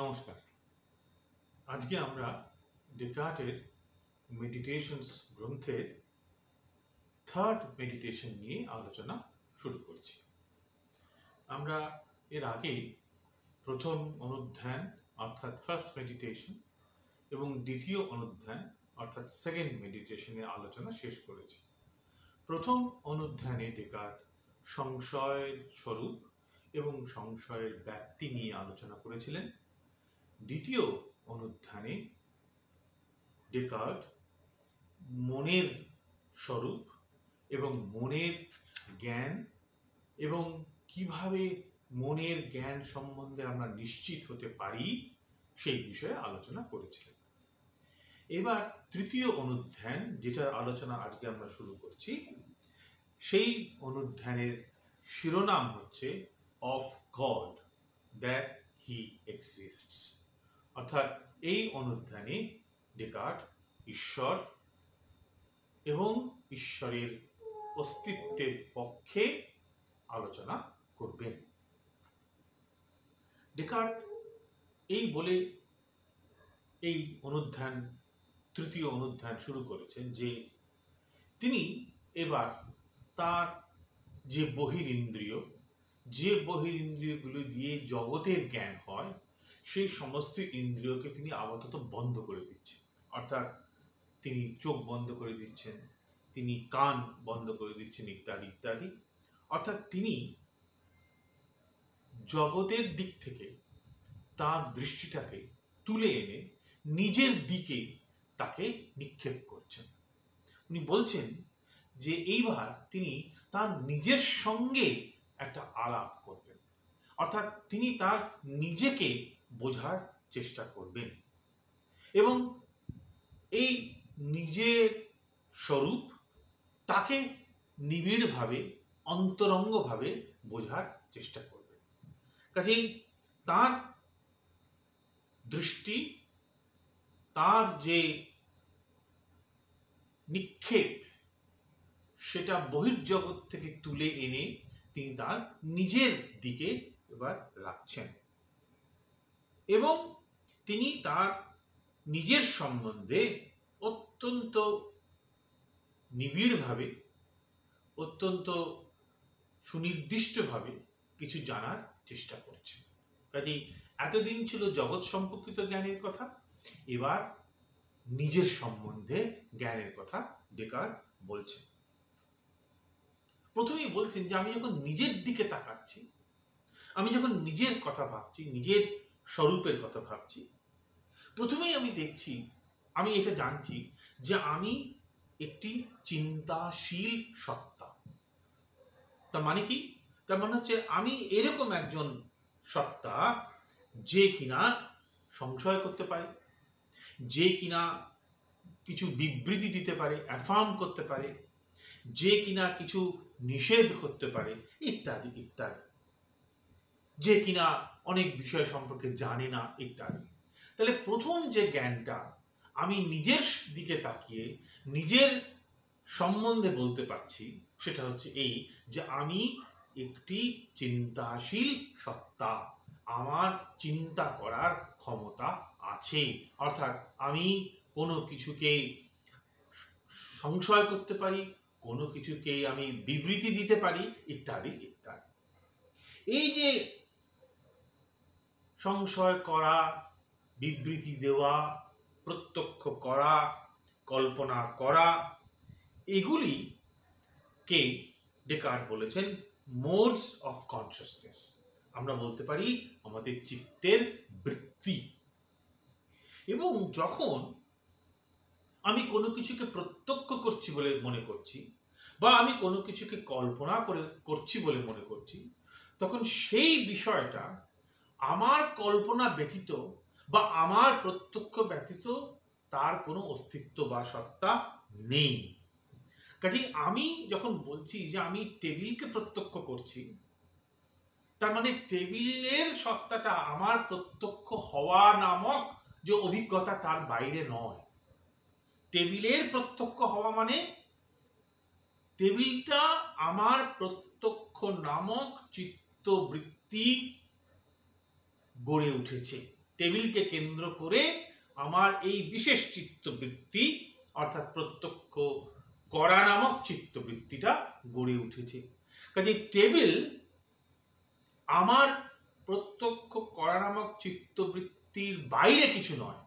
নমস্কার। আজকে আমরা ডেকার্টের মেডিটেশনস গ্রন্থের থার্ড মেডিটেশন নিয়ে আলোচনা শুরু করছি। আমরা এর আগে প্রথম অনুধ্যান অর্থাৎ ফার্স্ট মেডিটেশন এবং দ্বিতীয় অনুধ্যান অর্থাৎ সেকেন্ড মেডিটেশনের আলোচনা শেষ করেছি। প্রথম অনুধ্যানে ডেকার্ট সংশয়ের স্বরূপ এবং সংশয়ের ব্যাপ্তি নিয়ে আলোচনা করেছিলেন। দ্বিতীয় অনুধ্যানে ডেকার্ট মনের স্বরূপ এবং মনের জ্ঞান এবং কিভাবে মনের জ্ঞান সম্বন্ধে আমরা নিশ্চিত হতে পারি সেই বিষয়ে আলোচনা করেছিলেন। এবার তৃতীয় অনুধ্যান, যেটার আলোচনা আজকে আমরা শুরু করছি, সেই অনুধ্যানের শিরোনাম হচ্ছে of god that he exists. অর্থাৎ এই অনুধ্যানে ডেকার্ট ঈশ্বর এবং ঈশ্বরের অস্তিত্বের পক্ষে আলোচনা করবেন। ডেকার্ট এই বলে এই অনুধ্যান, তৃতীয় অনুধ্যান শুরু করেছেন যে তিনি এবার তার যে বহিরিন্দ্রিয়গুলো দিয়ে জগতের জ্ঞান হয় সেই সমস্ত ইন্দ্রিয়কে তিনি আপাতত বন্ধ করে দিচ্ছেন। অর্থাৎ তিনি চোখ বন্ধ করে দিচ্ছেন, তিনি কান বন্ধ করে দিচ্ছেন, ইত্যাদি ইত্যাদি। অর্থাৎ তিনি জগতের দিক থেকে তার দৃষ্টিটাকে তুলে এনে নিজের দিকে তাকে নিক্ষেপ করছেন। উনি বলছেন যে এইবার তিনি তার নিজের সঙ্গে একটা আলাপ করবেন, অর্থাৎ তিনি তার নিজেকে বোঝার চেষ্টা করবেন এবং এই নিজের স্বরূপ তাকে নিবিড়ভাবে, অন্তরঙ্গভাবে বোঝার চেষ্টা করবেন। কাজেই তার দৃষ্টি, তার যে নিক্ষেপ, সেটা বহির্জগৎ থেকে তুলে এনে তিনি তার নিজের দিকে এবার রাখছেন এবং তিনি তার নিজের সম্বন্ধে অত্যন্ত নিবিড়ভাবে, অত্যন্ত সুনির্দিষ্টভাবে কিছু জানার চেষ্টা করছেন। কাজেই এতদিন ছিল জগৎ সম্পর্কিত জ্ঞানের কথা, এবার নিজের সম্বন্ধে জ্ঞানের কথা ডেকার্ট বলছেন। প্রথমেই বলছেন যে আমি যখন নিজের দিকে তাকাচ্ছি, আমি যখন নিজের কথা ভাবছি, নিজের স্বরূপের কথা ভাবছি, প্রথমেই আমি দেখছি, আমি এটা জানছি যে আমি একটি চিন্তাশীল সত্তা। তার মানে কি? তার মানে হচ্ছে আমি এরকম একজন সত্তা যে কিনা সংশয় করতে পারে, যে কিনা কিছু বিবৃতি দিতে পারে, অ্যাফার্ম করতে পারে, যে কিনা কিছু নিষেধ করতে পারে, ইত্যাদি ইত্যাদি, যে কিনা অনেক বিষয় সম্পর্কে জানে না, ইত্যাদি। তাহলে প্রথম যে জ্ঞানটা আমি নিজের দিকে তাকিয়ে নিজের সম্বন্ধে বলতে পারছি সেটা হচ্ছে এই যে আমি একটি চিন্তাশীল সত্তা, আমার চিন্তা করার ক্ষমতা আছে। অর্থাৎ আমি কোনো কিছুকে সংশয় করতে পারি, কোনো কিছুকে আমি বিবৃতি দিতে পারি, ইত্যাদি ইত্যাদি। এই যে সংশয় করা, বিবৃতি দেওয়া, প্রত্যক্ষ করা, কল্পনা করা, এগুলিকে ডেকার্ট বলেছেন মোডস অফ কনসিয়াসনেস। আমরা বলতে পারি আমাদের চিত্তের বৃত্তি। এবং যখন আমি কোনো কিছুকে প্রত্যক্ষ করছি বলে মনে করছি বা আমি কোনো কিছুকে কল্পনা করছি বলে মনে করছি, তখন সেই বিষয়টা আমার কল্পনা ব্যতীত বা আমার প্রত্যক্ষ ব্যতীত তার কোনো অস্তিত্ব বা সত্তা নেই। কাজেই আমি যখন বলছি যে আমি টেবিলকে প্রত্যক্ষ করছি, তার মানে টেবিলের সত্তাটা আমার প্রত্যক্ষ হওয়া নামক যে অভিজ্ঞতা তার বাইরে নয়। টেবিলের প্রত্যক্ষ হওয়া মানে টেবিলটা আমার প্রত্যক্ষ নামক চিত্তবৃত্তি গড়ে উঠেছে। টেবিলকে কেন্দ্র করে আমার এই বিশেষ চিত্তবৃত্তি অর্থাৎ প্রত্যক্ষ করা নামক চিত্তবৃত্তিটা গড়ে উঠেছে। কাজে টেবিল আমার প্রত্যক্ষ করা নামক চিত্তবৃত্তির বাইরে কিছু নয়,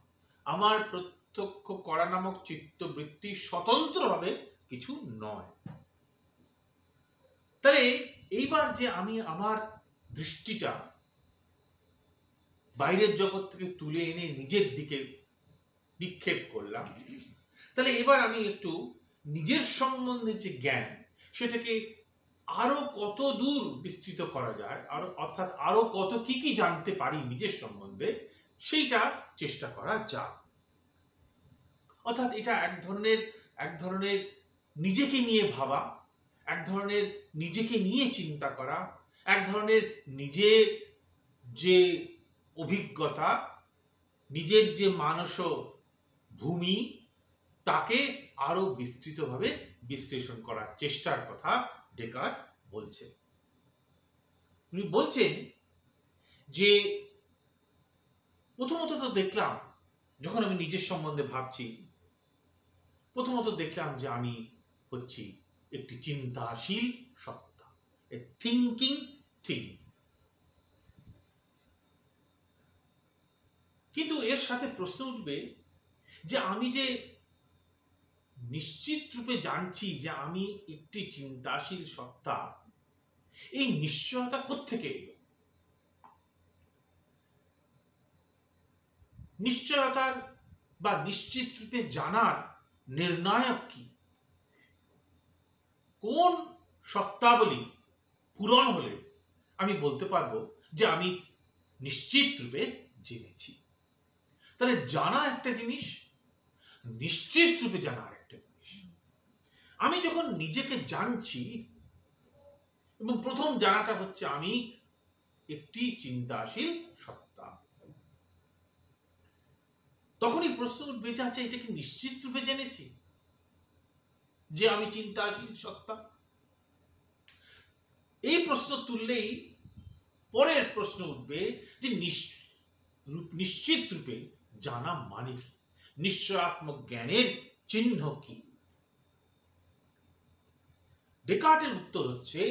আমার প্রত্যক্ষ করা নামক চিত্তবৃত্তি স্বতন্ত্রভাবে কিছু নয়। তাহলে এইবার যে আমি আমার দৃষ্টিটা বাইরের জগৎ থেকে তুলে এনে নিজের দিকে নিক্ষেপ করলাম, তাহলে এবার আমি একটু নিজের সম্বন্ধে যে জ্ঞান সেটাকে আরো কত দূর বিস্তৃত করা যায়, অর্থাৎ আরো কত কি কি জানতে পারি নিজের সম্বন্ধে, সেইটা চেষ্টা করা যায়। অর্থাৎ এটা এক ধরনের নিজেকে নিয়ে ভাবা, এক ধরনের নিজেকে নিয়ে চিন্তা করা, এক ধরনের নিজের যে অভিজ্ঞতা, নিজের যে মানস ভূমি, তাকে আরো বিস্তৃতভাবে বিশ্লেষণ করার চেষ্টার কথা ডেকার্ট বলছেন। উনি বলছেন যে প্রথমত তো দেখলাম, যখন আমি নিজের সম্বন্ধে ভাবছি, প্রথমত দেখলাম যে আমি হচ্ছি একটি চিন্তাশীল সত্তা, এ থিঙ্কিং থিং। কিন্তু এর সাথে প্রশ্ন উঠবে যে আমি যে নিশ্চিত রূপে জানছি যে আমি একটি চিন্তাশীল সত্তা, এই নিশ্চয়তা কোত্থেকে এলো? নিশ্চয়তার বা নিশ্চিত রূপে জানার নির্ণায়ক কি? কোন সত্তাবলী পূরণ হলে আমি বলতে পারবো যে আমি নিশ্চিত রূপে জেনেছি? তাহলে জানা একটা জিনিস, নিশ্চিত রূপে জানা আরেকটা জিনিস। আমি যখন নিজেকে জানছি, এবং প্রথম জানাটা হচ্ছে আমি একটি চিন্তাশীল সত্তা, তখনই প্রশ্ন উঠবে যে আচ্ছা, এটা কি নিশ্চিত রূপে জেনেছি যে আমি চিন্তাশীল সত্তা? এই প্রশ্ন তুললেই পরের প্রশ্ন উঠবে যে নিশ্চিত রূপে জানা মানে কি, নিশ্চয়াত্মক জ্ঞানের চিহ্ন কি? ডেকার্টের উত্তর হচ্ছে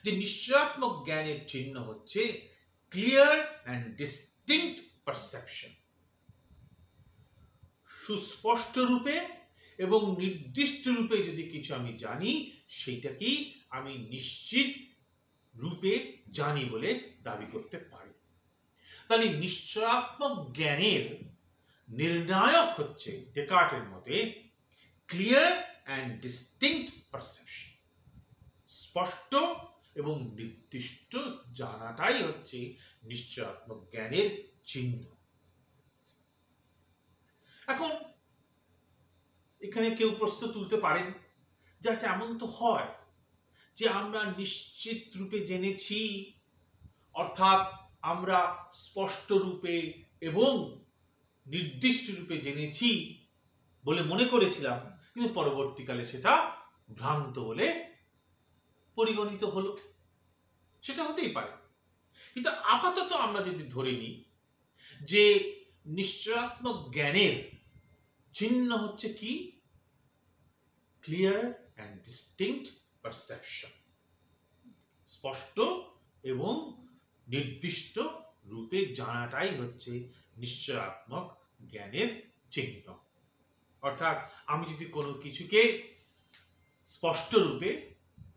যে নিশ্চয়াত্মক জ্ঞানের চিহ্ন হচ্ছে ক্লিয়ার অ্যান্ড ডিস্টিংক্ট পারসেপশন। সুস্পষ্ট রূপে এবং নির্দিষ্ট রূপে যদি কিছু আমি জানি, সেইটাকেই আমি নিশ্চিত রূপে জানি বলে দাবি করতে পারি। তাহলে নিশ্চয়াত্মক জ্ঞানের নির্ণায়ক হচ্ছে ডেকার্টের মতে ক্লিয়ার অ্যান্ড ডিস্টিংক্ট পারসেপশন। স্পষ্ট এবং নির্দিষ্ট জানাটাই হচ্ছে নিশ্চয়াত্মক জ্ঞানের চিহ্ন। এখন এখানে কেউ প্রশ্ন তুলতে পারেন যে আচ্ছা, এমন তো হয় যে আমরা নিশ্চিত রূপে জেনেছি, অর্থাৎ আমরা স্পষ্ট রূপে এবং নির্দিষ্ট রূপে জেনেছি বলে মনে করেছিলাম, কিন্তু পরবর্তীকালে সেটা ভ্রান্ত বলে পরিগণিত হলো। সেটা হতেই পারে। কিন্তু আপাতত আমরা যদি ধরে নিই যে নিশ্চয়াত্মক জ্ঞানের চিহ্ন হচ্ছে কি? Clear and distinct perception. স্পষ্ট এবং নির্দিষ্ট রূপে জানাটাই হচ্ছে নিশ্চয়াত্মক জ্ঞানের চিহ্ন। অর্থাৎ আমি যদি কোনো কিছুকে স্পষ্ট রূপে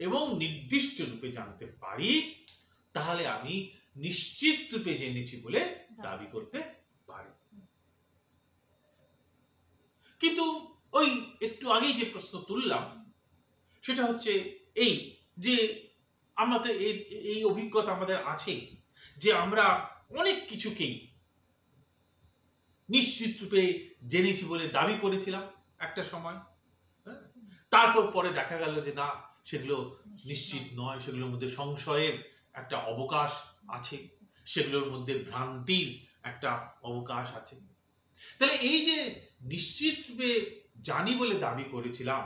এবং নির্দিষ্ট রূপে জানতে পারি, তাহলে আমি নিশ্চিত রূপে জেনেছি বলে দাবি করতে পারি। কিন্তু ওই একটু আগেই যে প্রশ্ন তুললাম, সেটা হচ্ছে এই যে আমরা তো এই অভিজ্ঞতা আমাদের আছে যে আমরা অনেক কিছুকেই নিশ্চিত রূপে জেনেছি বলে দাবি করেছিলাম একটা সময়। তারপর পরে দেখা গেল যে না, সেগুলো নিশ্চিত নয়, সেগুলোর মধ্যে সংশয়ের একটা অবকাশ আছে, সেগুলোর মধ্যে ভ্রান্তির একটা অবকাশ আছে। তাহলে এই যে নিশ্চিত রূপে জানি বলে দাবি করেছিলাম,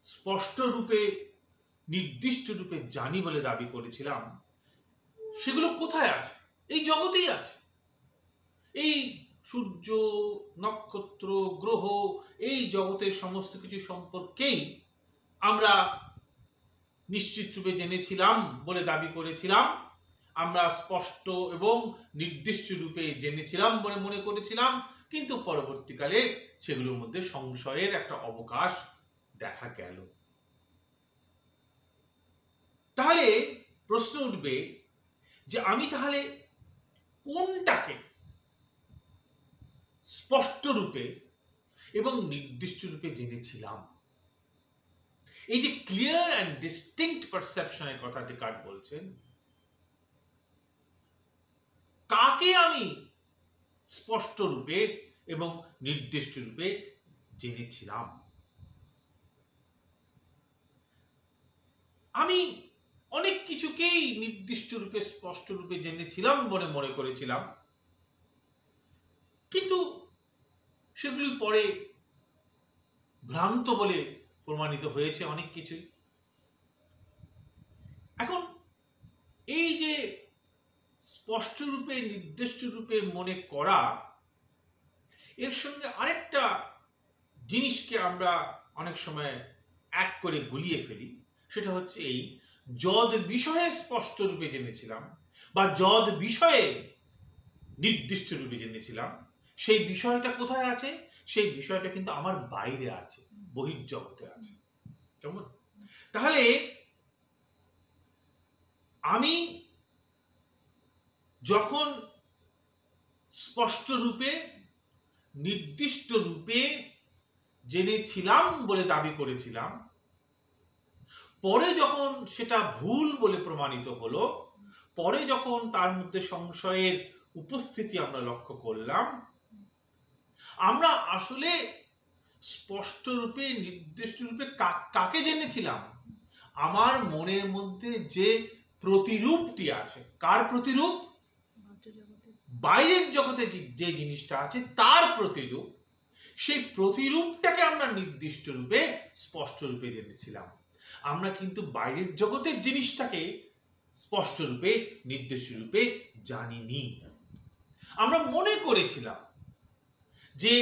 স্পষ্ট রূপে নির্দিষ্ট রূপে জানি বলে দাবি করেছিলাম, সেগুলো কোথায় আছে? এই জগতেই আছে। সূর্য, নক্ষত্র, গ্রহ, এই জগতের সমস্ত কিছু সম্পর্কেই আমরা নিশ্চিত রূপে জেনেছিলাম বলে দাবি করেছিলাম, আমরা স্পষ্ট এবং নির্দিষ্ট রূপে জেনেছিলাম বলে মনে করেছিলাম, কিন্তু পরবর্তীকালে সেগুলোর মধ্যে সংশয়ের একটা অবকাশ দেখা গেল। তাহলে প্রশ্ন উঠবে যে আমি তাহলে কোনটাকে স্পষ্ট রূপে এবং নির্দিষ্ট রূপে জেনেছিলাম? এই যে ক্লিয়ার অ্যান্ড ডিস্টিংক্ট পারসেপশনের কথা ডেকার্ট বলছেন, কাকে আমি স্পষ্ট রূপে এবং নির্দিষ্ট রূপে জেনেছিলাম? আমি অনেক কিছুকেই নির্দিষ্ট রূপে স্পষ্ট রূপে জেনেছিলাম বলে মনে করেছিলাম, কিন্তু সেগুলি পরে ভ্রান্ত বলে প্রমাণিত হয়েছে অনেক কিছুই। এখন এই যে স্পষ্ট রূপে নির্দিষ্ট রূপে মনে করা, এর সঙ্গে আরেকটা জিনিসকে আমরা অনেক সময় এক করে গুলিয়ে ফেলি, সেটা হচ্ছে এই যদ বিষয়ে স্পষ্ট রূপে জেনেছিলাম বা যদ বিষয়ে নির্দিষ্ট রূপে জেনেছিলাম, সেই বিষয়টা কোথায় আছে? সেই বিষয়টা কিন্তু আমার বাইরে আছে, বহির্জগতে আছে। কেমন? তাহলে আমি যখন স্পষ্ট রূপে নির্দিষ্ট রূপে জেনেছিলাম বলে দাবি করেছিলাম, পরে যখন সেটা ভুল বলে প্রমাণিত হলো, পরে যখন তার মধ্যে সংশয়ের উপস্থিতি আমরা লক্ষ্য করলাম, আমরা আসলে স্পষ্ট রূপে নির্দিষ্ট রূপে কাকে জেনেছিলাম? আমার মনের মধ্যে যে প্রতিরূপটি আছে, কার প্রতিরূপ? বাইরের জগতে যে জিনিসটা আছে তার প্রতিরূপ। সেই প্রতিরূপটাকে আমরা নির্দিষ্ট রূপে স্পষ্ট রূপে জেনেছিলাম। আমরা কিন্তু বাইরের জগতের জিনিসটাকে স্পষ্ট রূপে নির্দিষ্ট রূপে জানিনি। আমরা মনে করেছিলাম যে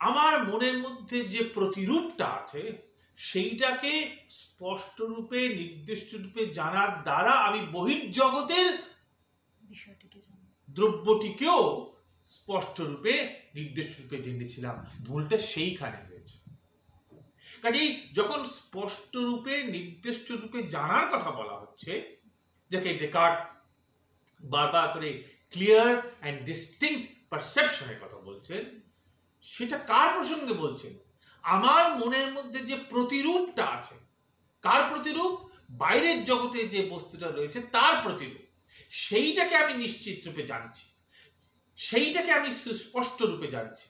আমার মনের মধ্যে যে প্রতিরূপটা আছে সেইটাকে স্পষ্ট রূপে নির্দিষ্ট রূপে জানার দ্বারা আমি বহির্জগতের দ্রব্যটিকেও স্পষ্ট রূপে নির্দিষ্ট রূপে জেনেছিলাম। ভুলটা সেইখানে হয়েছে। কাজেই যখন স্পষ্ট রূপে নির্দিষ্ট রূপে জানার কথা বলা হচ্ছে, যাকে ডেকার্ট বারবার করে ক্লিয়ার অ্যান্ড ডিস্টিংক্ট পারসেপশনের কথা বলছেন, সেটা কার প্রসঙ্গে বলছেন? আমার মনের মধ্যে যে প্রতিরূপটা আছে, কার প্রতিরূপ? বাইরের জগতে যে বস্তুটা রয়েছে তার প্রতিরূপ। সেইটাকে আমি নিশ্চিত রূপে জানছি, সেইটাকে আমি সুস্পষ্ট রূপে জানছি।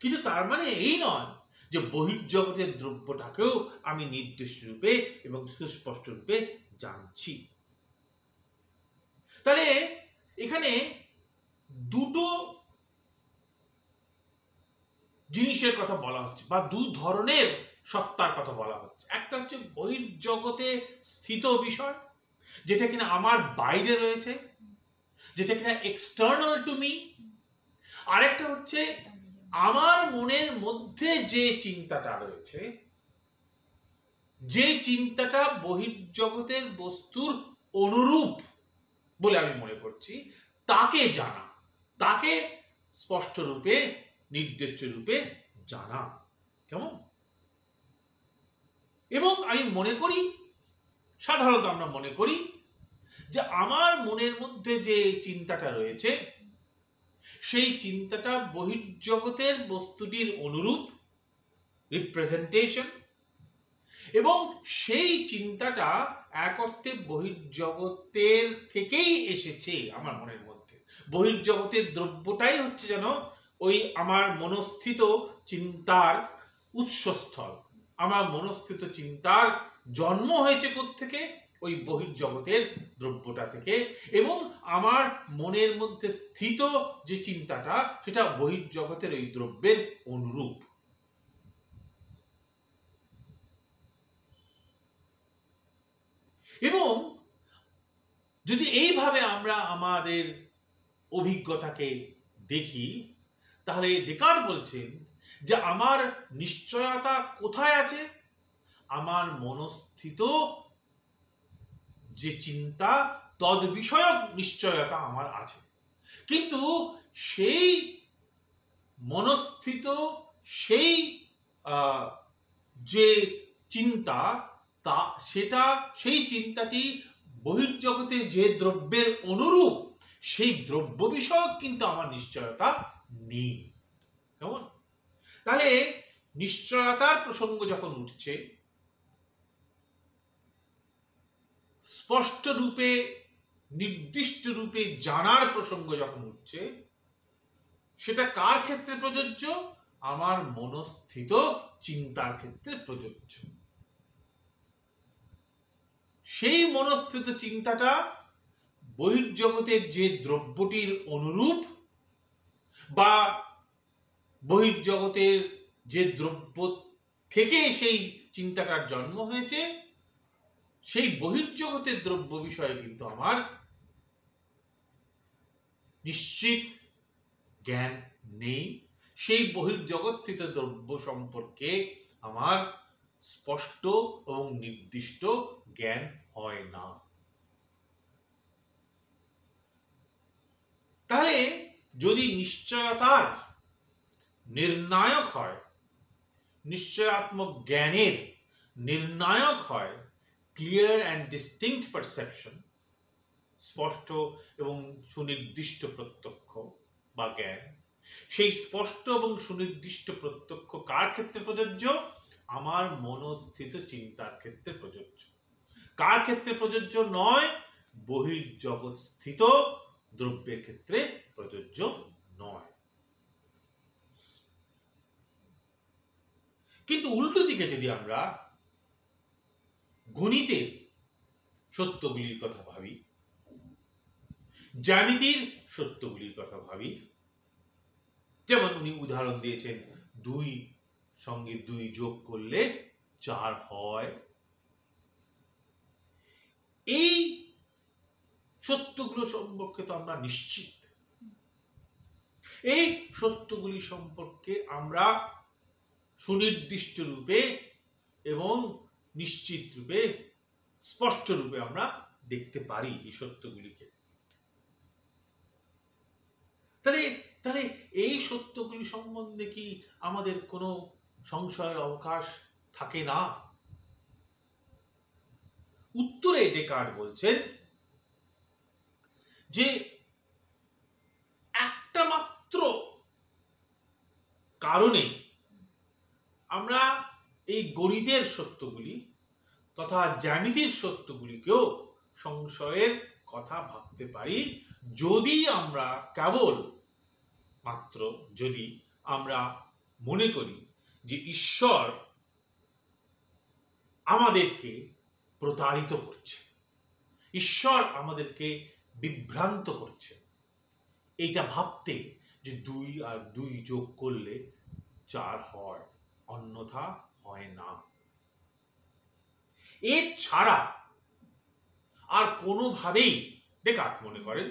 কিন্তু তার মানে এই নয় যে বহির্জগতের দ্রব্যটাকেও আমি নির্দিষ্ট রূপে এবং সুস্পষ্ট রূপে জানছি। তাহলে এখানে দুটো জিনিসের কথা বলা হচ্ছে বা দু ধরনের সত্তার কথা বলা হচ্ছে। একটা হচ্ছে বহির্জগতে স্থিত বিষয়, যেটা কিনা আমার বাইরে রয়েছে, যেটা কিনা এক্সটার্নাল টু মি। আরেকটা হচ্ছে আমার মনের মধ্যে যে চিন্তাটা রয়েছে, যে চিন্তাটা বহির্জগতের বস্তুর অনুরূপ বলে আমি মনে করছি, তাকে জানা, তাকে স্পষ্ট রূপে নির্দিষ্ট রূপে জানা। কেমন? এবং আমি মনে করি, সাধারণত আমরা মনে করি যে আমার মনের মধ্যে যে চিন্তাটা রয়েছে সেই চিন্তাটা বহির্জগতের বস্তুটির অনুরূপ, রিপ্রেজেন্টেশন, এবং সেই চিন্তাটা এক অর্থে বহির্জগতের থেকেই এসেছে আমার মনের মধ্যে। বহির্জগতের দ্রব্যটাই হচ্ছে যেন ওই আমার মনস্থিত চিন্তার উৎসস্থল। আমার মনস্থিত চিন্তার জন্ম হয়েছে কোত্থেকে? ওই বহির্জগতের দ্রব্যটা থেকে। এবং আমার মনের মধ্যে স্থিত যে চিন্তাটা, সেটা বহির্জগতের ওই দ্রব্যের অনুরূপ। এবং যদি এইভাবে আমরা আমাদের অভিজ্ঞতাকে দেখি, তাহলে ডেকার্ট বলছেন যে আমার নিশ্চয়তা কোথায় আছে? আমার মনস্থিত যে চিন্তা তদ বিষয়ক নিশ্চয়তা আমার আছে, কিন্তু সেই মনস্থিত সেই যে চিন্তা তা সেটা সেই চিন্তাটি বহির্জগতে যে দ্রব্যের অনুরূপ সেই দ্রব্য বিষয়ক কিন্তু আমার নিশ্চয়তা নেই। কেমন? তাহলে নিশ্চয়তার প্রসঙ্গ যখন উঠছে, স্পষ্ট রূপে নির্দিষ্ট রূপে জানার প্রসঙ্গ যখন উঠছে, সেটা কার ক্ষেত্রে প্রযোজ্য? আমার মনস্থিত চিন্তার ক্ষেত্রে প্রযোজ্য। সেই মনস্থিত চিন্তাটা বহির্জগতের যে দ্রব্যটির অনুরূপ বা বহির্জগতের যে দ্রব্য থেকে সেই চিন্তাটার জন্ম হয়েছে, সেই বহির্জগতের দ্রব্য বিষয়ে কিন্তু আমার নিশ্চিত জ্ঞান নেই। সেই বহির্জগৎস্থিত দ্রব্য সম্পর্কে আমার স্পষ্ট এবং নির্দিষ্ট জ্ঞান হয় না। তাহলে যদি নিশ্চয়তার নির্ণায়ক হয়, নিশ্চয়াত্মক জ্ঞানের নির্ণায়ক হয় ক্লিয়ার অ্যান্ড ডিস্টিংক্ট পারসেপশন, স্পষ্ট এবং সুনির্দিষ্ট প্রত্যক্ষ বা জ্ঞান, সেই স্পষ্ট এবং সুনির্দিষ্ট প্রত্যক্ষ কার ক্ষেত্রে প্রযোজ্য? আমার মনস্থিত চিন্তার ক্ষেত্রে প্রযোজ্য। কার ক্ষেত্রে প্রযোজ্য নয়? বহির্জগৎ স্থিত দ্রব্যের ক্ষেত্রে প্রযোজ্য নয়। কিন্তু উল্টো দিকে যদি আমরা গণিতের সত্যগুলির কথা ভাবি, জ্যামিতির সত্যগুলির কথা ভাবি, যেমন উনি উদাহরণ দিয়েছেন 2 সঙ্গে 2 যোগ করলে 4 হয়, এই সত্যগুলো সম্পর্কে তো আমরা নিশ্চিত। এই সত্যগুলি সম্পর্কে আমরা সুনির্দিষ্ট রূপে এবং নিশ্চিত রূপে স্পষ্ট রূপে আমরা দেখতে পারি এই সত্যগুলিকে। তাহলে এই সত্যগুলি সম্বন্ধে কি আমাদের কোনো সংশয়ের অবকাশ থাকে না? উত্তরে ডেকার্ট বলছেন যে একটা মাত্র কারণে আমরা এই গণিতের সত্যগুলি তথা জ্যামিতির সত্যগুলিকেও সংশয়ের কথা ভাবতে পারি, যদি আমরা কেবল মাত্র যদি আমরা মনে করি যে ঈশ্বর আমাদেরকে প্রতারিত করছে, ঈশ্বর আমাদেরকে বিভ্রান্ত করছে, এইটা ভাবতে যে 2 আর 2 যোগ করলে 4 হয়, অন্যথা হয় না। এছাড়া আর কোনোভাবেই ডেকার্ট মনে করেন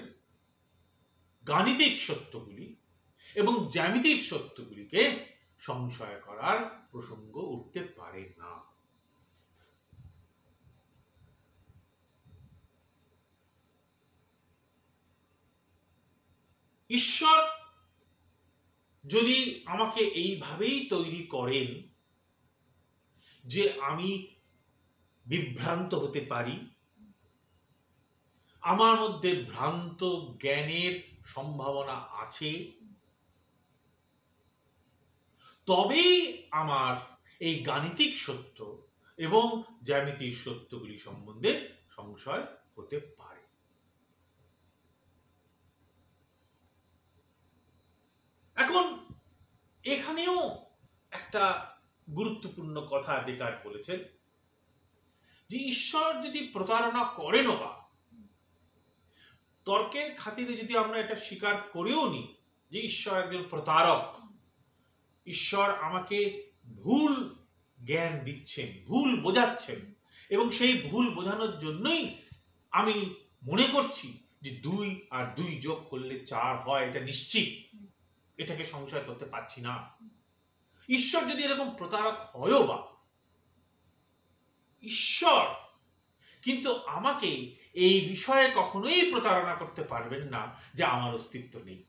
গাণিতিক সত্যগুলি এবং জ্যামিতিক সত্যগুলিকে সংশয় করার প্রসঙ্গ উঠতে পারে না। ঈশ্বর যদি আমাকে এইভাবেই তৈরি করেন যে আমি বিভ্রান্ত হতে পারি, আমার মধ্যে ভ্রান্ত জ্ঞানের সম্ভাবনা আছে, তবেই আমার এই গাণিতিক সত্য এবং জ্যামিতিক সত্যগুলি সম্বন্ধে সংশয় হতে পারে। এখন এখানেও একটা গুরুত্বপূর্ণ কথা ডেকার্ট বলেছেন যে ঈশ্বর যদি প্রতারণা করেন বা তর্কের খাতিরে যদি আমরা এটা স্বীকার করেও নিই যে ঈশ্বর একজন প্রতারক, ঈশ্বর আমাকে ভুল জ্ঞান দিচ্ছেন, ভুল বোঝাচ্ছেন, এবং সেই ভুল বোঝানোর জন্যই আমি মনে করছি যে 2 আর 2 যোগ করলে 4 হয় এটা নিশ্চিত, এটাকে সংশয় করতে পারছি না। ঈশ্বর যদি এরকম প্রতারক হয়ও বা, ঈশ্বর কিন্তু আমাকে এই বিষয়ে কখনোই প্রতারণা করতে পারবেন না যে আমার অস্তিত্ব নেই,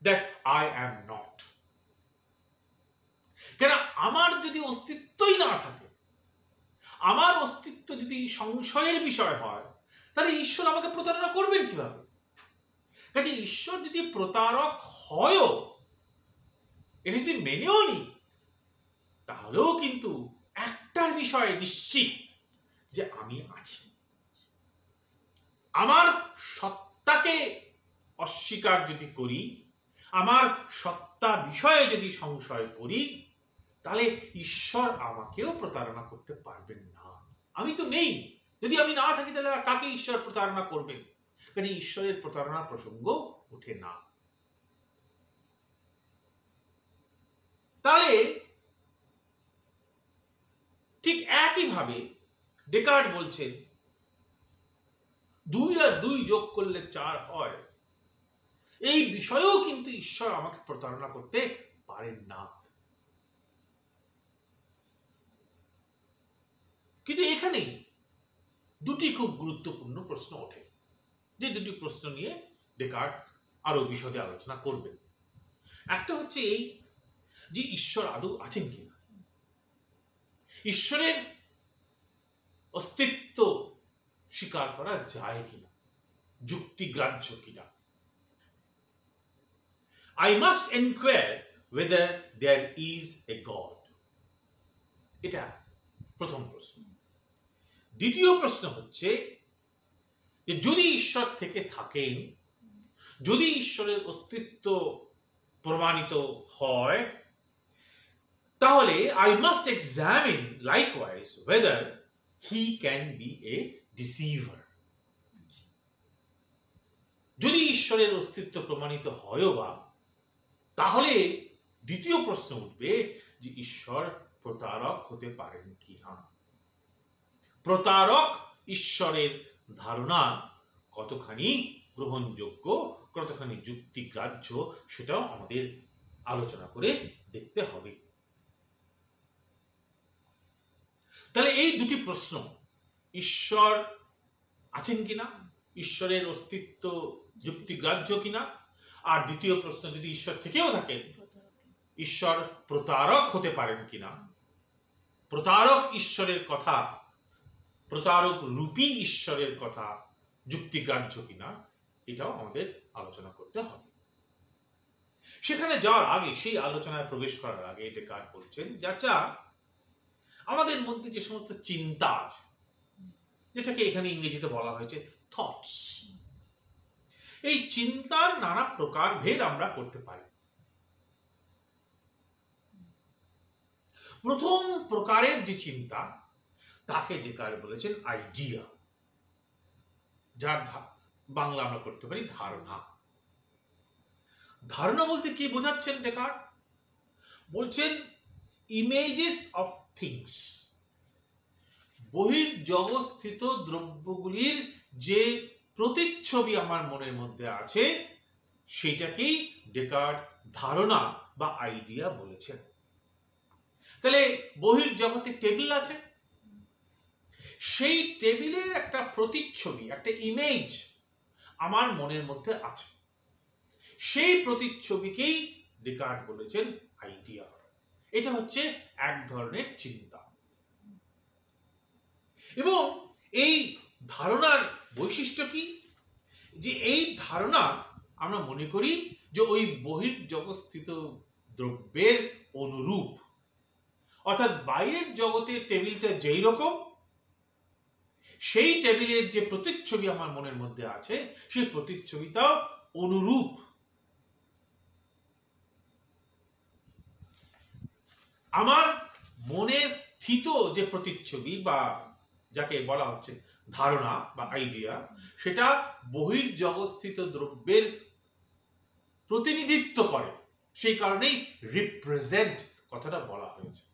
that I am not। কেন আমার যদি অস্তিত্বই না থাকে, আমার অস্তিত্ব যদি সংশয়ের বিষয় হয়, তাহলে ঈশ্বর আমাকে প্রতারণা করবেন কিভাবে? কাজে ঈশ্বর যদি প্রতারক হয়ও, এটা যদি মেনেও নি, তাহলেও কিন্তু একটার বিষয়ে নিশ্চিত যে আমি আছি। আমার সত্তাকে অস্বীকার যদি করি, আমার সত্তা বিষয়ে যদি সংশয় করি, তাহলে ঈশ্বর আমাকেও প্রতারণা করতে পারবেন না। আমি তো নেই, যদি আমি না থাকি তাহলে আর কাকে ঈশ্বর প্রতারণা করবেন? কাজে ঈশ্বরের প্রতারণার প্রসঙ্গ ওঠে না। তাহলে ঠিক একইভাবে ডেকার্ট বলছেন 2 আর 2 যোগ করলে 4 হয়, এই বিষয়েও কিন্তু ঈশ্বর আমাকে প্রতারণা করতে পারেন না। কিন্তু এখানেই দুটি খুব গুরুত্বপূর্ণ প্রশ্ন ওঠে, যে দুটি প্রশ্ন নিয়ে ডেকার্ট আরো বিশদে আলোচনা করবেন। একটা হচ্ছে এই যে ঈশ্বর আদৌ আছেন কিনা, ঈশ্বরের অস্তিত্ব স্বীকার করা যায় কিনা, যুক্তিগ্রাহ্য কিনা। I must inquire whether there is a God। এটা প্রথম প্রশ্ন। দ্বিতীয় প্রশ্ন হচ্ছে যে যদি ঈশ্বর থেকে থাকেন, যদি ঈশ্বরের অস্তিত্ব প্রমাণিত হয়, তাহলে I must examine likewise whether he can be a deceiver। যদি ঈশ্বরের অস্তিত্ব প্রমাণিত হয়ও বা, তাহলে দ্বিতীয় প্রশ্ন উঠবে যে ঈশ্বর প্রতারক হতে পারেন কি না। প্রতারক ঈশ্বরের ধারণা কতখানি গ্রহণযোগ্য, কতখানি যুক্তিগ্রাহ্য, সেটাও আমাদের আলোচনা করে দেখতে হবে। তাহলে এই দুটি প্রশ্ন, ঈশ্বর আছেন কিনা, ঈশ্বরের অস্তিত্ব যুক্তিগ্রাহ্য কিনা, আর দ্বিতীয় প্রশ্ন যদি ঈশ্বর থেকেও থাকেন, ঈশ্বর প্রতারক হতে পারেন কিনা, প্রতারক ঈশ্বরের কথা, প্রতারক রূপী ঈশ্বরের কথা যুক্তিগ্রাহ্য কিনা, এটাও আমাদের আলোচনা করতে হবে। সেখানে যাওয়ার আগে, সেই আলোচনায় প্রবেশ করার আগে ডেকার্ট বলছেন, যাচ্ছা আমাদের মধ্যে যে সমস্ত চিন্তা আছে, যেটাকে এখানে ইংরেজিতে বলা হয়েছে থটস, এই চিন্তার নানা প্রকার ভেদ আমরা করতে পারি। প্রথম প্রকারের যে চিন্তা, তাকে ডেকার্ট বলেছেন আইডিয়া, যার বাংলা আমরা করতে পারি ধারণা। ধারণা বলতে কি বোঝাচ্ছেন ডেকার্ট? বলছেন ইমেজেস অফ থিংস, বহির্জগৎস্থিত দ্রব্যগুলির যে প্রতিচ্ছবি আমার মনের মধ্যে আছে, সেটাকেই ডেকার্ট ধারণা বা আইডিয়া বলেছেন। তাহলে বহির্জগতে টেবিল আছে, সেই টেবিলের একটা প্রতিচ্ছবি, একটা ইমেজ আমার মনের মধ্যে আছে, সেই প্রতিচ্ছবিকেই ডেকার্ট বলেছেন আইডিয়া। এটা হচ্ছে এক ধরনের চিন্তা। এবং এই ধারণার বৈশিষ্ট্য কি? যে এই ধারণা আমরা মনে করি যে ওই বহির্জগৎস্থিত দ্রব্যের অনুরূপ, অর্থাৎ বাইরের জগতে টেবিলটা যেই রকম, সেই টেবিলের যে প্রতিচ্ছবি আমার মনের মধ্যে আছে, সেই প্রতিচ্ছবিটাও অনুরূপ। আমার মনে স্থিত যে প্রতিচ্ছবি বা যাকে বলা হচ্ছে ধারণা বা আইডিয়া, সেটা বহির্জগৎস্থিত দ্রব্যের প্রতিনিধিত্ব করে, সেই কারণেই রিপ্রেজেন্ট কথাটা বলা হয়েছে।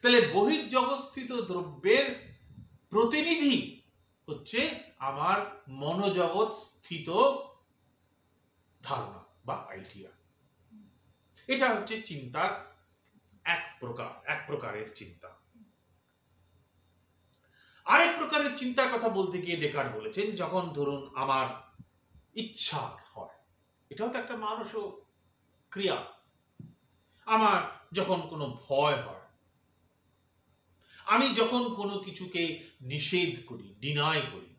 তাহলে বহির্জগৎস্থিত দ্রব্যের প্রতিনিধি হচ্ছে আমার মনোজগৎ স্থিত ধারণা বা আইডিয়া। এটা হচ্ছে চিন্তার এক প্রকারের চিন্তা। আরেক প্রকারের চিন্তার কথা বলতে গিয়ে ডেকার্ট বলেছেন, যখন ধরুন আমার ইচ্ছা হয়, এটাও তো একটা মানস ক্রিয়া। আমার যখন কোনো ভয় হয়, আমি যখন কোনো কিছুকে নিষেধ করি, ডিনাই করি,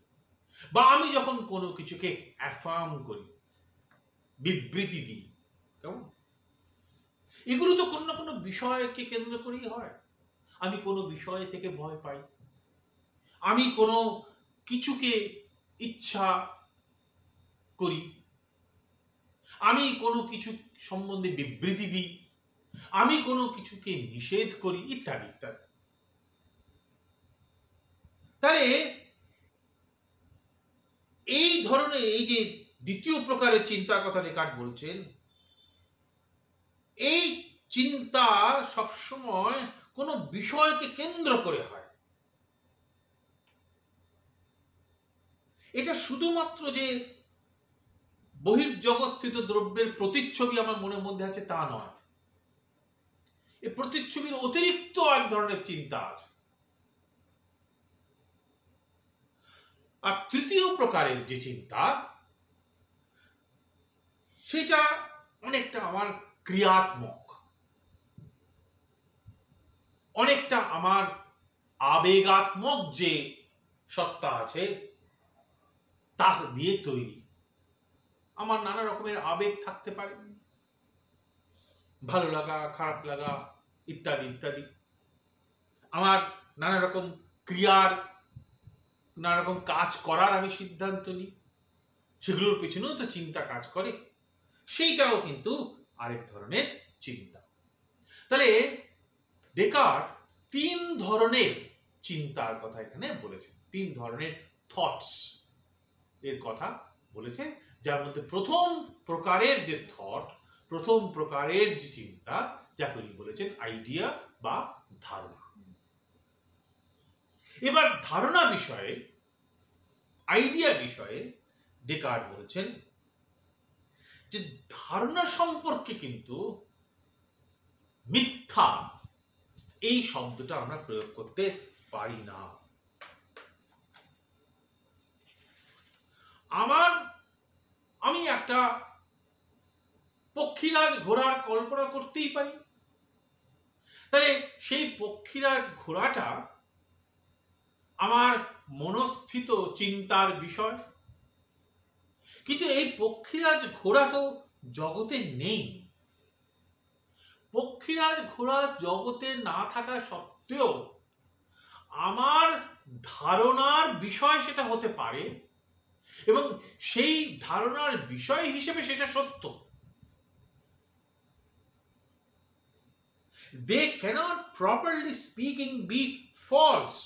বা আমি যখন কোনো কিছুকে অ্যাফার্ম করি, বিবৃতি দিই, কেমন, এগুলো তো কোনো না কোনো বিষয়কে কেন্দ্র করেই হয়। আমি কোনো বিষয় থেকে ভয় পাই, আমি কোনো কিছুকে ইচ্ছা করি, আমি কোনো কিছু সম্বন্ধে বিবৃতি দিই, আমি কোনো কিছুকে নিষেধ করি, ইত্যাদি ইত্যাদি। তাহলে এই ধরনের এই যে দ্বিতীয় প্রকারের চিন্তার কথা ডেকার্ট বলছেন, এই চিন্তা সবসময় কোনো বিষয়কে কেন্দ্র করে হয়। এটা শুধুমাত্র যে বহির্জগৎস্থিত দ্রব্যের প্রতিচ্ছবি আমার মনের মধ্যে আছে তা নয়, এই প্রতিচ্ছবির অতিরিক্ত এক ধরনের চিন্তা আছে। আর তৃতীয় প্রকারের যে চিন্তা, সেটা অনেকটা আমার ক্রিয়াত্মক, অনেকটা আমার আবেগাত্মক যে সত্তা আছে তা দিয়ে তৈরি। আমার নানা রকমের আবেগ থাকতে পারে, ভালো লাগা, খারাপ লাগা, ইত্যাদি ইত্যাদি। আমার নানা রকম ক্রিয়ার, নানা রকম কাজ করার আমি সিদ্ধান্ত নিই, সেগুলোর পেছনেও তো চিন্তা কাজ করে, সেইটাও কিন্তু আরেক ধরনের চিন্তা। তাহলে ডেকার্ট তিন ধরনের চিন্তার কথা এখানে বলেছেন, তিন ধরনের থটস এর কথা বলেছেন, যার মধ্যে প্রথম প্রকারের যে থট, প্রথম প্রকারের যে চিন্তা, যাকে উনি বলেছেন আইডিয়া বা ধারণা। এবার ধারণা বিষয়ে, আইডিয়া বিষয়ে ডেকার্ট বলছেন যে ধারণা সম্পর্কে কিন্তু মিথ্যা এই শব্দটা আমরা প্রয়োগ করতে পারি না। আমি একটা পক্ষীরাজ ঘোড়ার কল্পনা করতেই পারি, তাহলে সেই পক্ষীরাজ ঘোড়াটা আমার মনস্থিত চিন্তার বিষয়, কিন্তু এই পক্ষীরাজ ঘোড়া তো জগতে নেই। পক্ষীরাজ ঘোড়া জগতে না থাকা সত্ত্বেও আমার ধারণার বিষয় সেটা হতে পারে, এবং সেই ধারণার বিষয় হিসেবে সেটা সত্য। They cannot properly speaking be false.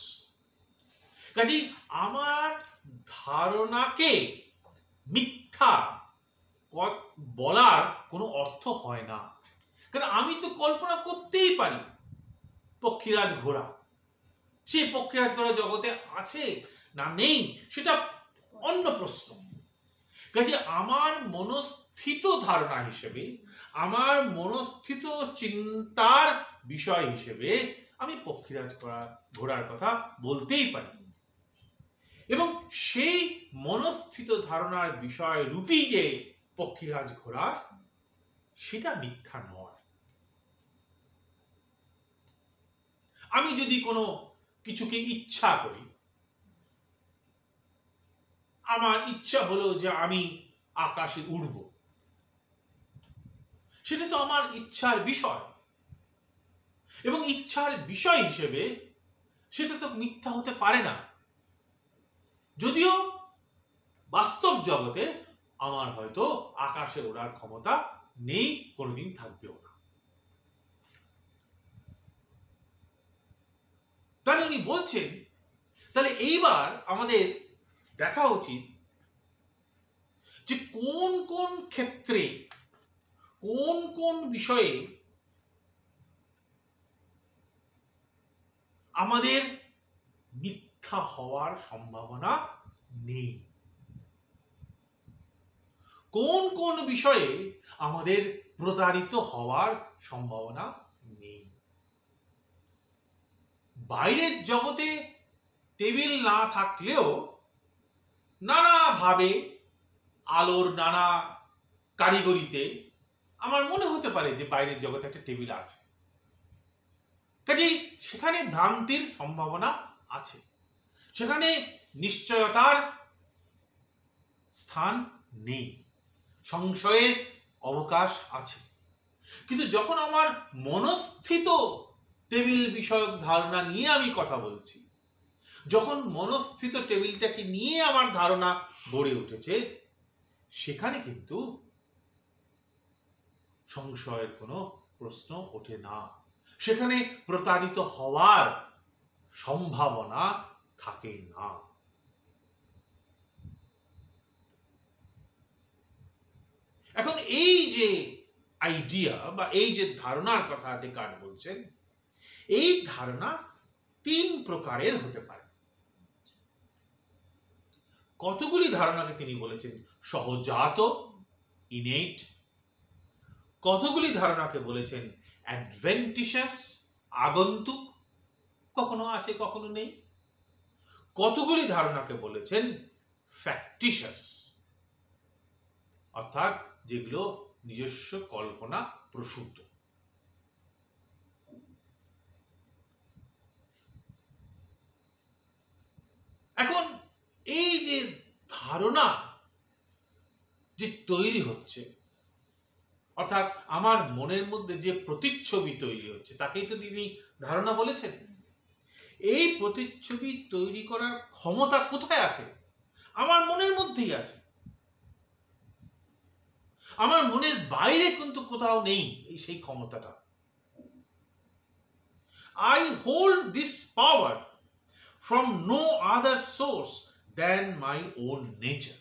কাজেই আমার ধারণাকে মিথ্যা বলার কোনো অর্থ হয় না, কারণ আমি তো কল্পনা করতেই পারি পক্ষীরাজ ঘোড়া। সেই পক্ষীরাজ ঘোড়া জগতে আছে না নেই সেটা অন্য প্রশ্ন। কাজে আমার মনস্থিত ধারণা হিসেবে, আমার মনস্থিত চিন্তার বিষয় হিসেবে আমি পক্ষীরাজ ঘোড়ার কথা বলতেই পারি, এবং সেই মনস্থিত ধারণার বিষয় রূপী যে পক্ষীরাজ ঘোড়া, সেটা মিথ্যা নয়। আমি যদি কোনো কিছুকে ইচ্ছা করি, আমার ইচ্ছা হলো যে আমি আকাশে উড়ব, সেটা তো আমার ইচ্ছার বিষয়, এবং ইচ্ছার বিষয় হিসেবে সেটা তো মিথ্যা হতে পারে না, যদিও বাস্তব জগতে আমার হয়তো আকাশে ওড়ার ক্ষমতা নেই, কোনোদিন থাকবেও না। তাহলে উনি বলছেন, তাহলে এইবার আমাদের দেখা উচিত যে কোন কোন ক্ষেত্রে, কোন কোন বিষয়ে আমাদের মিথ্যা মিথ্যা হওয়ার সম্ভাবনা নেই। কোন কোন বিষয়ে আমাদের প্রতারিত হওয়ার সম্ভাবনা নেই? বাইরের জগতে টেবিল না থাকলেও নানাভাবে আলোর নানা কারিগরিতে আমার মনে হতে পারে যে বাইরের জগতে একটা টেবিল আছে, কাজেই সেখানে ভ্রান্তির সম্ভাবনা আছে, সেখানে নিশ্চয়তার স্থান নেই, সংশয়ের অবকাশ আছে। কিন্তু যখন আমার মনস্থিত টেবিল বিষয়ক ধারণা নিয়ে আমি কথা বলছি, যখন মনস্থিত টেবিলটাকে নিয়ে আমার ধারণা গড়ে উঠেছে, সেখানে কিন্তু সংশয়ের কোনো প্রশ্ন ওঠে না, সেখানে প্রতারিত হওয়ার সম্ভাবনা থাকে না। এখন এই যে আইডিয়া বা এই যে ধারণার কথা ডেকার্ট বলছেন, এই ধারণা তিন প্রকারের হতে পারে। কতগুলি ধারণাকে তিনি বলেছেন সহজাত, ইনেট, কতগুলি ধারণাকে বলেছেন অ্যাডভেন্টিশাস, আগন্তুক, কখনো আছে কখনো নেই, কতগুলি ধারণাকে বলেছেন ফ্যাক্টিশাস, অর্থাৎ যেগুলো নিজস্ব কল্পনা প্রসূত। এখন এই যে ধারণা যে তৈরি হচ্ছে, অর্থাৎ আমার মনের মধ্যে যে প্রতিচ্ছবি তৈরি হচ্ছে, তাকেই তো তিনি ধারণা বলেছেন। এই প্রতিচ্ছবি তৈরি করার ক্ষমতা কোথায় আছে? আমার মনের মধ্যেই আছে, আমার মনের বাইরে কিন্তু কোথাও নেই সেই ক্ষমতাটা। I hold this power from no other source than my own nature.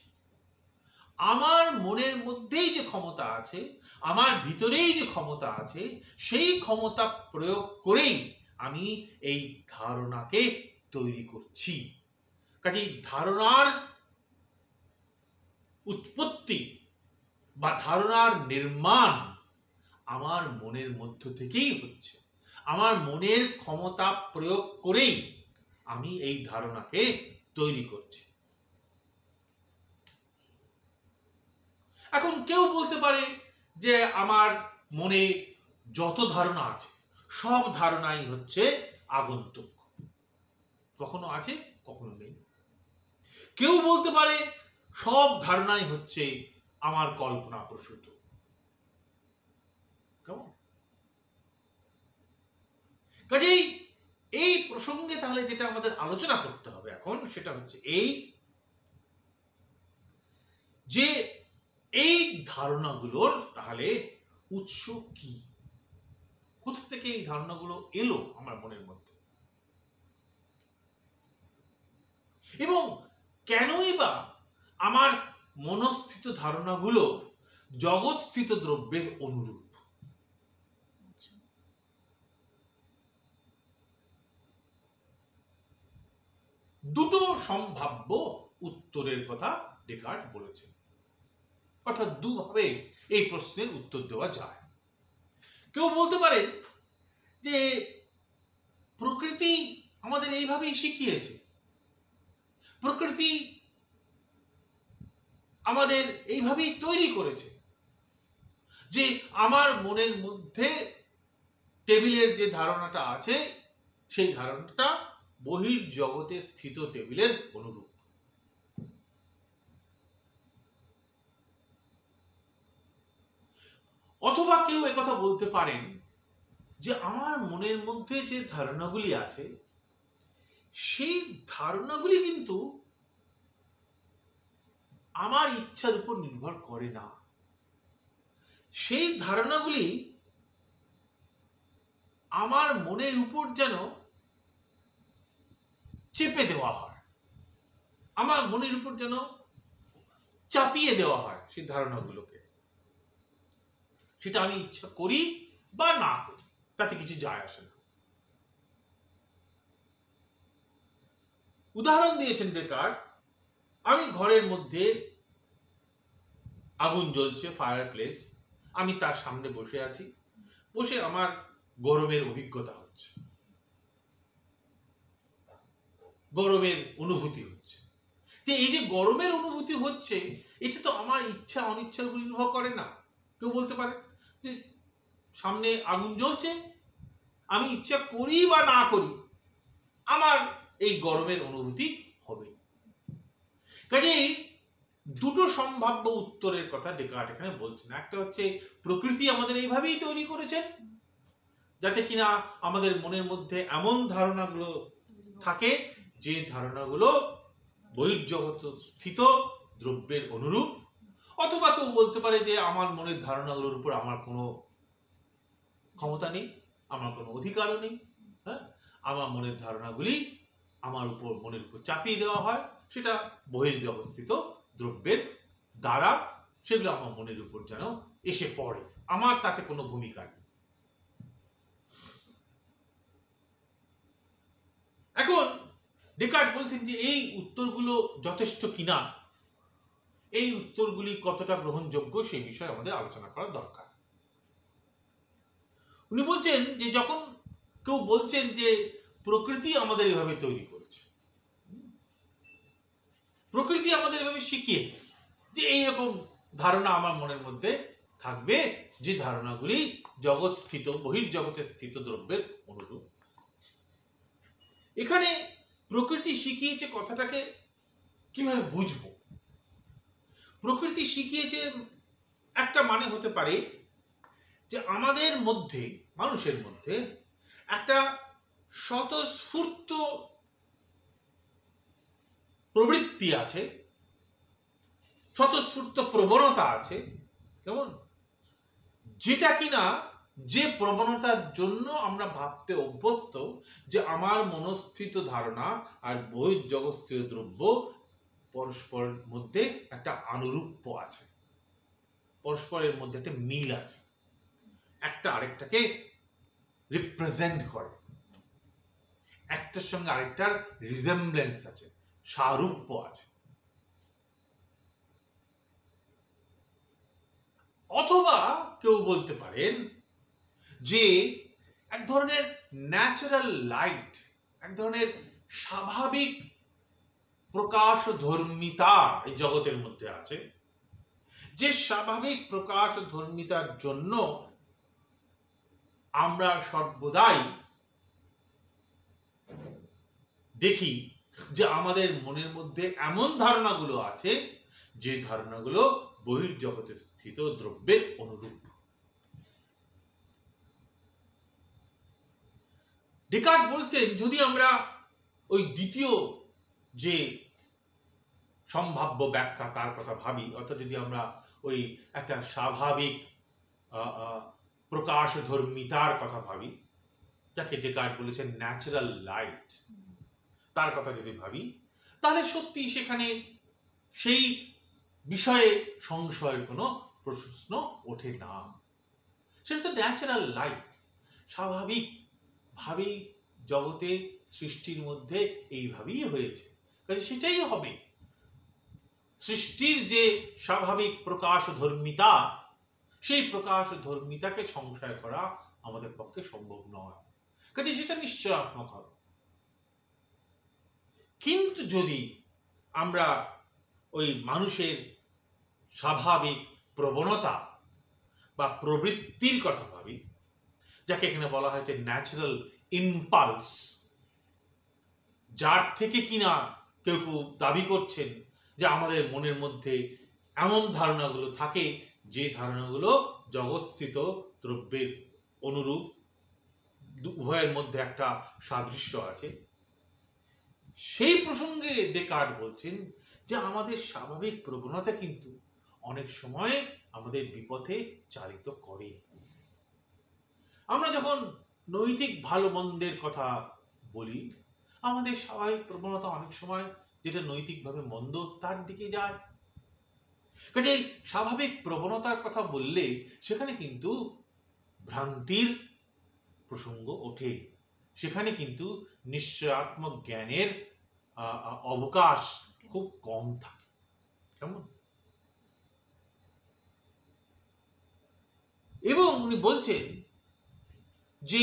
আমার মনের মধ্যেই যে ক্ষমতা আছে, আমার ভিতরেই যে ক্ষমতা আছে, সেই ক্ষমতা প্রয়োগ করেই আমি এই ধারণাকে তৈরি করছি। কাজেই ধারণার উৎপত্তি বা ধারণার নির্মাণ আমার মনের মধ্য থেকেই হচ্ছে। আমার মনের ক্ষমতা প্রয়োগ করেই আমি এই ধারণাকে তৈরি করছি। এখন কেউ বলতে পারে যে আমার মনে যত ধারণা আছে সব ধারণাই হচ্ছে আগন্তুক, কখনো আছে কখনো নেই। কেউ বলতে পারে সব ধারণাই হচ্ছে আমার কল্পনা প্রসূত। কেমন? কাজেই এই প্রসঙ্গে তাহলে যেটা আমাদের আলোচনা করতে হবে এখন, সেটা হচ্ছে এই যে এই ধারণাগুলোর তাহলে উৎস কি, কোথা থেকে এই ধারণাগুলো এলো আমার মনের মধ্যে, এবং কেনই বা আমার মনস্থিত ধারণাগুলো জগৎস্থিত দ্রব্যের অনুরূপ। দুটো সম্ভাব্য উত্তরের কথা ডেকার্ট বলেছেন, অর্থাৎ দুভাবে এই প্রশ্নের উত্তর দেওয়া যায়। কেউ বলতে পারে যে প্রকৃতি আমাদের এইভাবেই শিখিয়েছে, প্রকৃতি আমাদের এইভাবেই তৈরি করেছে যে আমার মনের মধ্যে টেবিলের যে ধারণাটা আছে সেই ধারণাটা বহির জগতে স্থিত টেবিলের অনুরূপ। অথবা কেউ একথা বলতে পারেন যে আমার মনের মধ্যে যে ধারণাগুলি আছে সেই ধারণাগুলি কিন্তু আমার ইচ্ছার উপর নির্ভর করে না, সেই ধারণাগুলি আমার মনের উপর যেন চেপে দেওয়া হয়, আমার মনের উপর যেন চাপিয়ে দেওয়া হয় সেই ধারণাগুলোকে। সেটা আমি ইচ্ছা করি বা না করি তাতে কিছু যায় আসে না। উদাহরণ দিয়েছেন ডেকার্ট, আমি ঘরের মধ্যে আগুন জ্বলছে, ফায়ার প্লেস, আমি তার সামনে বসে আছি, বসে আমার গরমের অভিজ্ঞতা হচ্ছে, গরমের অনুভূতি হচ্ছে। এই যে গরমের অনুভূতি হচ্ছে, এটা তো আমার ইচ্ছা অনিচ্ছার উপর নির্ভর করে না। কেউ বলতে পারে যে সামনে আগুন জ্বলছে, আমি ইচ্ছা করি বা না করি আমার এই গরমের অনুভূতি হবে। কাজেই দুটো সম্ভাব্য উত্তরের কথা ডেকার্ট এখানে বলছেন। একটা হচ্ছে প্রকৃতি আমাদের এইভাবেই তৈরি করেছেন যাতে কিনা আমাদের মনের মধ্যে এমন ধারণাগুলো থাকে যে ধারণাগুলো বহির্জগৎ স্থিত দ্রব্যের অনুরূপ। অথবা কেউ বলতে পারে যে আমার মনের ধারণাগুলোর উপর আমার কোনো ক্ষমতা নেই, আমার কোনো অধিকারও নেই। হ্যাঁ, আমার মনের ধারণাগুলি আমার উপর মনের উপর চাপিয়ে দেওয়া হয়, সেটা বহির্জগৎস্থিত দ্রব্যের দ্বারা সেগুলো আমার মনের উপর যেন এসে পড়ে, আমার তাতে কোনো ভূমিকা নেই। এখন ডেকার্ট বলছেন যে এই উত্তরগুলো যথেষ্ট কিনা, এই উত্তরগুলি কতটা গ্রহণযোগ্য সেই বিষয়ে আমাদের আলোচনা করা দরকার। উনি বলছেন যে যখন কেউ বলছেন যে প্রকৃতি আমাদের এভাবে তৈরি করেছে, প্রকৃতি আমাদের এভাবে শিখিয়েছে যে এইরকম ধারণা আমার মনের মধ্যে থাকবে, যে ধারণাগুলি জগৎ স্থিত বহির্জগতে স্থিত দ্রব্যের অনুরূপ। এখানে প্রকৃতি শিখিয়েছে কথাটাকে কিভাবে বুঝবো? প্রকৃতি শিখিয়েছে একটা মানে হতে পারে যে আমাদের মধ্যে, মানুষের মধ্যে একটা স্বতঃস্ফূর্ত প্রবৃত্তি আছে, স্বতঃস্ফূর্ত প্রবণতা আছে, কেমন, যেটা কিনা যে প্রবণতার জন্য আমরা ভাবতে অভ্যস্ত যে আমার মনস্থিত ধারণা আর বহির্জগৎস্থিত দ্রব্য পরস্পরের মধ্যে একটা আনুরূপ্য আছে, পরস্পরের মধ্যে একটা মিল আছে, একটা আরেকটাকে রিপ্রেজেন্ট করে, একটার সঙ্গে আরেকটার রিজেম্বলেন্স আছে, সারূপ্য আছে। অথবা কেউ বলতে পারেন যে এক ধরনের ন্যাচারাল লাইট, এক ধরনের স্বাভাবিক প্রকাশ ধর্মিতা এই জগতের মধ্যে আছে, যে স্বাভাবিক প্রকাশ ধর্মিতার জন্য আমরা সর্বদাই দেখি যে আমাদের মনের মধ্যে এমন ধারণাগুলো আছে যে ধারণাগুলো বহির্জগতে স্থিত দ্রব্যের অনুরূপ। ডেকার্ট বলছেন যদি আমরা ওই দ্বিতীয় যে সম্ভাব্য ব্যাখ্যা তার কথা ভাবি, অর্থাৎ যদি আমরা ওই একটা স্বাভাবিক প্রকাশ ধর্মিতার কথা ভাবি, যাকে ডেকার্ট বলেছেন ন্যাচারাল লাইট, তার কথা যদি ভাবি, তাহলে সত্যি সেখানে সেই বিষয়ে সংশয়ের কোনো প্রশ্ন ওঠে না। সেটা তো ন্যাচারাল লাইট, স্বাভাবিকভাবেই জগতে সৃষ্টির মধ্যে এইভাবেই হয়েছে, কাজে সেটাই হবে। সৃষ্টির যে স্বাভাবিক প্রকাশ ধর্মিতা, সেই প্রকাশ ধর্মিতাকে সংশয় করা আমাদের পক্ষে সম্ভব নয়, কাজে সেটা নিশ্চয়াত্মক হবে। কিন্তু যদি আমরা ওই মানুষের স্বাভাবিক প্রবণতা বা প্রবৃত্তির কথা ভাবি, যাকে এখানে বলা হয়েছে ন্যাচারাল ইম্পালস, যার থেকে কিনা কেউ কেউ দাবি করছেন যে আমাদের মনের মধ্যে এমন ধারণাগুলো থাকে যে ধারণাগুলো জগৎস্থিত দ্রব্যের অনুরূপ, উভয়ের মধ্যে একটা সাদৃশ্য আছে। সেই প্রসঙ্গে ডেকার্ট বলছেন যে আমাদের স্বাভাবিক প্রবণতা কিন্তু অনেক সময় আমাদের বিপথে চালিত করে। আমরা যখন নৈতিক ভালো মন্দের কথা বলি, আমাদের স্বাভাবিক প্রবণতা অনেক সময় যেটা নৈতিকভাবে মন্দ তার দিকে যায়। কাজেই স্বাভাবিক প্রবণতার কথা বললে সেখানে কিন্তু ভ্রান্তির প্রসঙ্গ ওঠে, সেখানে কিন্তু নিশ্চয়াত্মক জ্ঞানের অবকাশ খুব কম থাকে। কেমন? এবং উনি বলছেন যে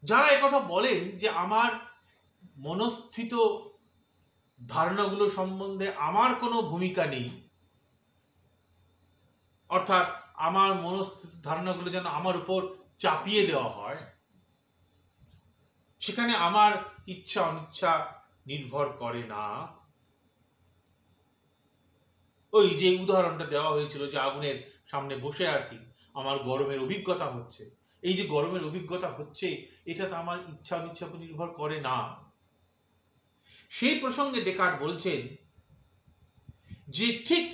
যারা একথা বলেন যে আমার মনস্থিত ধারণাগুলো সম্বন্ধে আমার কোনো ভূমিকা নেই, অর্থাৎ আমার মনস্থিত ধারণাগুলো যেন আমার উপর চাপিয়ে দেওয়া হয়, সেখানে আমার ইচ্ছা অনিচ্ছা নির্ভর করে না। ওই যে উদাহরণটা দেওয়া হয়েছিল যে আগুনের সামনে বসে আছি, আমার গরমের অভিজ্ঞতা হচ্ছে, এই যে গরমের অভিজ্ঞতা হচ্ছে এটা তো আমার ইচ্ছা অনিচ্ছা উপর নির্ভর করে না। সেই প্রসঙ্গে ডেকার্ট বলছেন যে ঠিক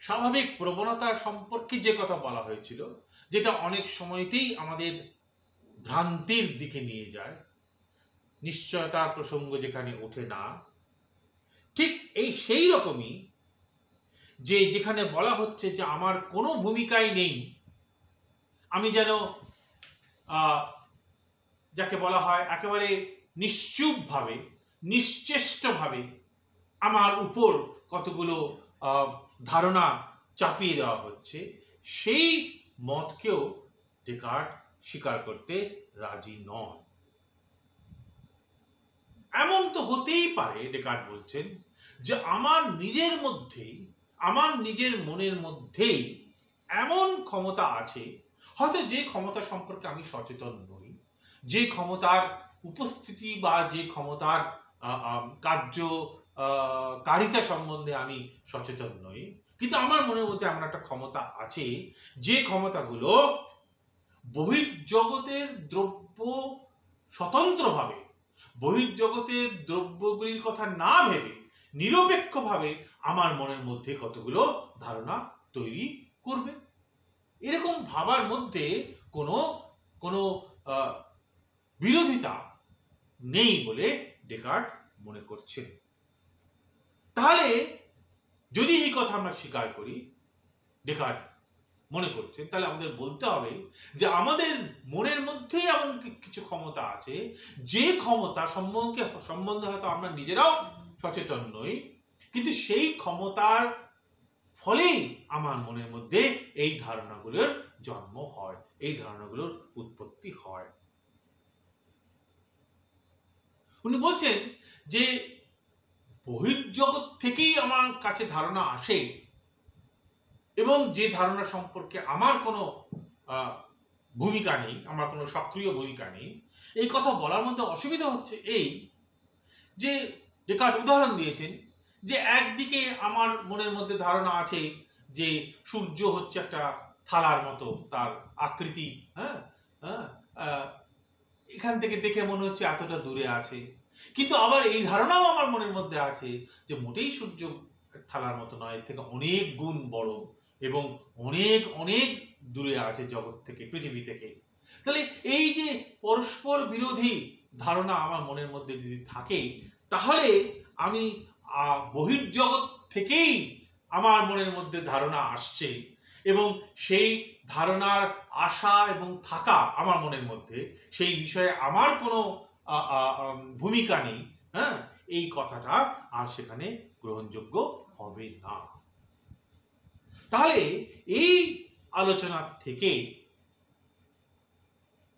স্বাভাবিক প্রবণতা সম্পর্কে যে কথা বলা হয়েছিল, যেটা অনেক সময়তেই আমাদের ভ্রান্তির দিকে নিয়ে যায়, নিশ্চয়তার প্রসঙ্গ যেখানে ওঠে না, ঠিক এই সেই রকমই যে যেখানে বলা হচ্ছে যে আমার কোনো ভূমিকাই নেই, আমি যেন যাকে বলা হয় একেবারে নিশ্চুপভাবে নিশ্চেষ্টভাবে আমার উপর কতগুলো ধারণা চাপিয়ে দেওয়া হচ্ছে, সেই মতকেও ডেকার্ট স্বীকার করতে রাজি নন। এমন তো হতেই পারে, ডেকার্ট বলছেন, যে আমার নিজের মধ্যেই, আমার নিজের মনের মধ্যেই এমন ক্ষমতা আছে, হয়তো যে ক্ষমতা সম্পর্কে আমি সচেতন নই, যে ক্ষমতার উপস্থিতি বা যে ক্ষমতার কার্যকারিতা সম্বন্ধে আমি সচেতন নই, কিন্তু আমার মনের মধ্যে এমন একটা ক্ষমতা আছে যে ক্ষমতাগুলো বহির্জগতের দ্রব্য স্বতন্ত্রভাবে, বহির্জগতের দ্রব্যগুলির কথা না ভেবে নিরপেক্ষভাবে আমার মনের মধ্যে কতগুলো ধারণা তৈরি করবে। এরকম ভাবার মধ্যে কোনো কোনো বিরোধিতা নেই বলে ডেকার্ট মনে করছেন। তাহলে যদি এই কথা আমরা স্বীকার করি, ডেকার্ট মনে করছেন, তাহলে আমাদের বলতে হবে যে আমাদের মনের মধ্যেই এমন কিছু ক্ষমতা আছে, যে ক্ষমতা সম্বন্ধে হয়তো আমরা নিজেরাও সচেতন নই, কিন্তু সেই ক্ষমতার ফলেই আমার মনের মধ্যে এই ধারণাগুলোর জন্ম হয়, এই ধারণাগুলোর উৎপত্তি হয়। উনি বলছেন যে বহির্জগৎ থেকেই আমার কাছে ধারণা আসে এবং যে ধারণা সম্পর্কে আমার কোনো ভূমিকা নেই, আমার কোনো সক্রিয় ভূমিকা নেই, এই কথা বলার মধ্যে অসুবিধা হচ্ছে এই যে ডেকার্ট উদাহরণ দিয়েছেন যে একদিকে আমার মনের মধ্যে ধারণা আছে যে সূর্য হচ্ছে একটা থালার মতো, তার আকৃতি, হ্যাঁ হ্যাঁ এখান থেকে দেখে মনে হচ্ছে এতটা দূরে আছে, কিন্তু আবার এই ধারণাও আমার মনের মধ্যে আছে যে মোটেই সূর্য থালার মতো নয়, এর থেকে অনেক গুণ বড় এবং অনেক অনেক দূরে আছে জগৎ থেকে, পৃথিবী থেকে। তাহলে এই যে পরস্পর বিরোধী ধারণা আমার মনের মধ্যে যদি থাকে, তাহলে আমি বহির্জগৎ থেকেই আমার মনের মধ্যে ধারণা আসছে এবং সেই ধারণার আশা এবং থাকা আমার মনের মধ্যে, সেই বিষয়ে আমার কোনো ভূমিকা নেই, হ্যাঁ, এই কথাটা আর সেখানে গ্রহণযোগ্য হবে না। তাহলে এই আলোচনা থেকে,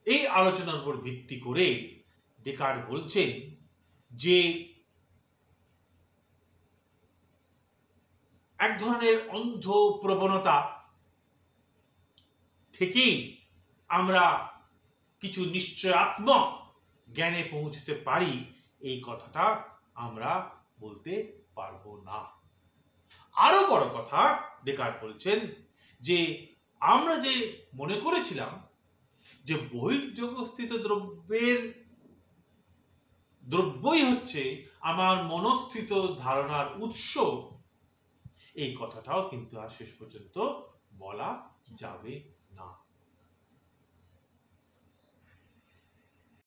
এই আলোচনার উপর ভিত্তি করে ডেকার্ট বলছেন যে এক ধরনের অন্ধ প্রবণতা থেকেই আমরা কিছু নিশ্চয়াত্মক জ্ঞানে পৌঁছতে পারি, এই কথাটা আমরা বলতে পারবো না। আরো বড় কথা ডেকার্ট বলছেন যে আমরা যে মনে করেছিলাম যে বহির্জগৎস্থিত দ্রব্যই হচ্ছে আমার মনস্থিত ধারণার উৎস, এই কথাটাও কিন্তু আর শেষ পর্যন্ত বলা যাবে